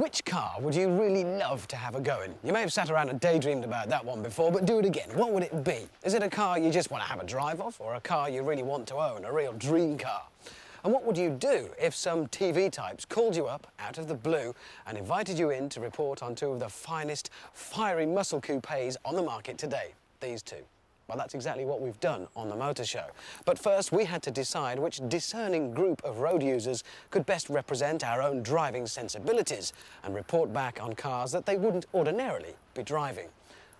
Which car would you really love to have a go in? You may have sat around and daydreamed about that one before, but do it again. What would it be? Is it a car you just want to have a drive of, or a car you really want to own, a real dream car? And what would you do if some TV types called you up out of the blue and invited you in to report on two of the finest fiery muscle coupes on the market today? These two. Well, that's exactly what we've done on the Motor Show. But first, we had to decide which discerning group of road users could best represent our own driving sensibilities and report back on cars that they wouldn't ordinarily be driving.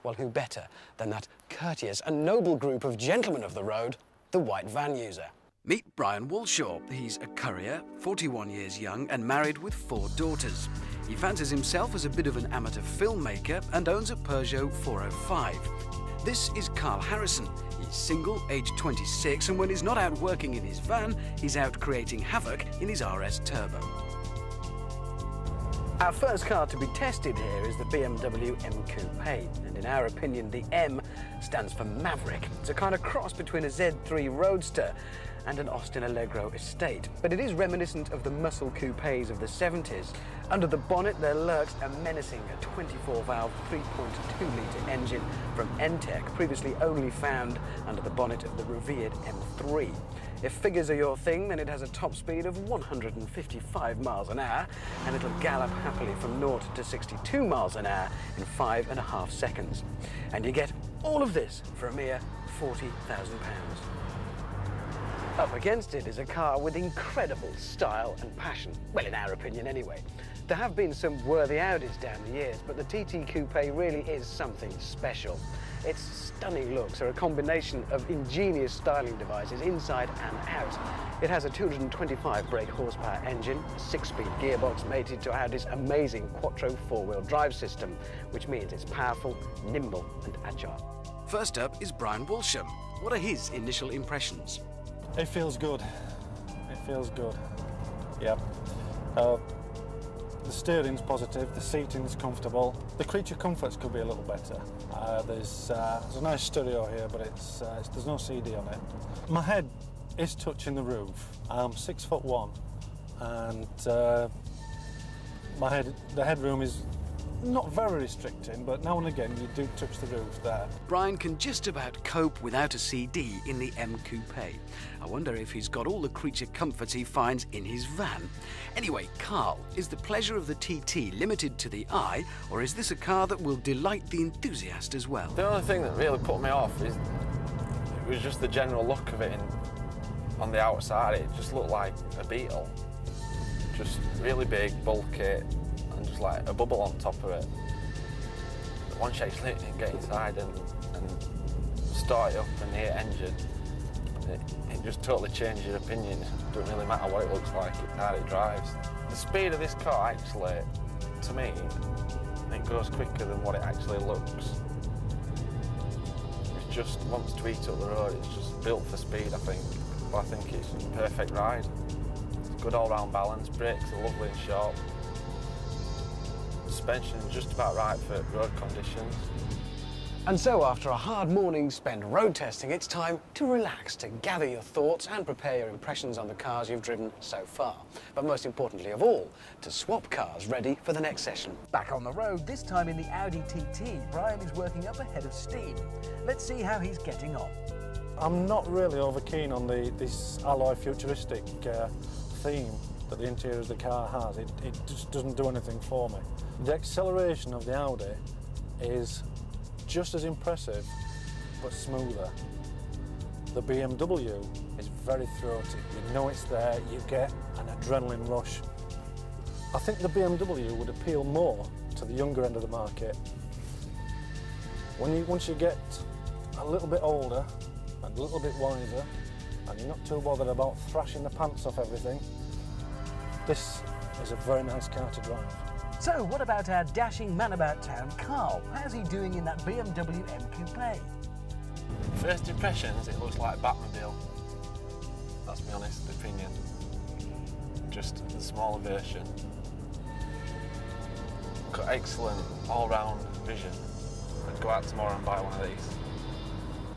Well, who better than that courteous and noble group of gentlemen of the road, the white van user. Meet Brian Walshaw. He's a courier, 41 years young and married with 4 daughters. He fancies himself as a bit of an amateur filmmaker and owns a Peugeot 405. This is Carl Harrison. He's single, aged 26, and when he's not out working in his van, he's out creating havoc in his RS Turbo. Our first car to be tested here is the BMW M-Coupe, and in our opinion, the M stands for Maverick. It's a kind of cross between a Z3 Roadster and an Austin Allegro estate, but it is reminiscent of the muscle coupes of the 70s. Under the bonnet there lurks a menacing 24-valve 3.2-litre engine from Entec, previously only found under the bonnet of the revered M3. If figures are your thing, then it has a top speed of 155 miles an hour, and it'll gallop happily from 0 to 62 miles an hour in 5.5 seconds. And you get all of this for a mere £40,000. Up against it is a car with incredible style and passion. Well, in our opinion anyway. There have been some worthy Audis down the years, but the TT Coupe really is something special. Its stunning looks are a combination of ingenious styling devices inside and out. It has a 225 brake horsepower engine, a 6-speed gearbox mated to Audi's amazing Quattro 4-wheel drive system, which means it's powerful, nimble and agile. First up is Brian Walshaw. What are his initial impressions? It feels good. It feels good. Yeah. The steering's positive, the seating's comfortable. The creature comforts could be a little better. There's a nice stereo here, but there's no CD on it. My head is touching the roof. I'm 6'1", and the headroom is not very restricting, but now and again you do touch the roof there. Brian can just about cope without a CD in the M-Coupe. I wonder if he's got all the creature comforts he finds in his van. Anyway, Carl, is the pleasure of the TT limited to the eye, or is this a car that will delight the enthusiast as well? The only thing that really put me off is it was just the general look of it on the outside. It just looked like a Beetle. Just really big, bulky, and just like a bubble on top of it. But once you actually get inside and start it up and hear engine, it just totally changes your opinion. It doesn't really matter what it looks like, it's how it drives. The speed of this car actually, to me, it goes quicker than what it actually looks. It's just, once to eat up the road, it's just built for speed, I think. But I think it's a perfect ride. It's good all-round balance, brakes are lovely and sharp. Suspension is just about right for road conditions. And so after a hard morning spent road testing, it's time to relax, to gather your thoughts and prepare your impressions on the cars you've driven so far. But most importantly of all, to swap cars ready for the next session. Back on the road, this time in the Audi TT, Brian is working up a head of steam. Let's see how he's getting on. I'm not really over keen on this alloy futuristic theme that the interior of the car has. It just doesn't do anything for me. The acceleration of the Audi is just as impressive, but smoother. The BMW is very throaty. You know it's there, you get an adrenaline rush. I think the BMW would appeal more to the younger end of the market. Once you get a little bit older and a little bit wiser, and you're not too bothered about thrashing the pants off everything, this is a very nice car to drive. So, what about our dashing man about town, Carl? How's he doing in that BMW M-Coupe? First impressions, it looks like a Batmobile. That's my honest opinion. Just the smaller version. Got excellent all-round vision. I'd go out tomorrow and buy one of these.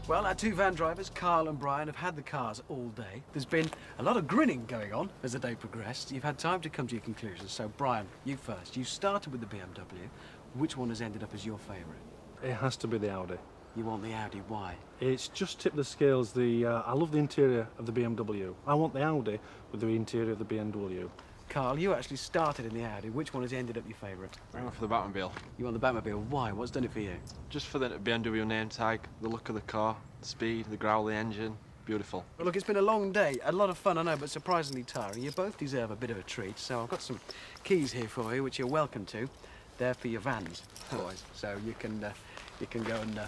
Well, our two van drivers, Carl and Brian, have had the cars all day. There's been a lot of grinning going on as the day progressed. You've had time to come to your conclusions. So, Brian, you first. You started with the BMW. Which one has ended up as your favourite? It has to be the Audi. You want the Audi, why? It's just tipped the scales. I love the interior of the BMW. I want the Audi with the interior of the BMW. Carl, you actually started in the Audi. Which one has ended up your favourite? I went for the Batmobile. You want the Batmobile. Why? What's done it for you? Just for the BMW name tag, the look of the car, the speed, the growly engine. Beautiful. Well, look, it's been a long day. A lot of fun, I know, but surprisingly tiring. You both deserve a bit of a treat, so I've got some keys here for you, which you're welcome to. They're for your vans, boys. So you can go and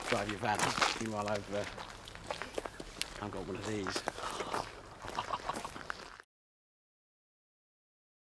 drive your vans. Meanwhile, I've got one of these.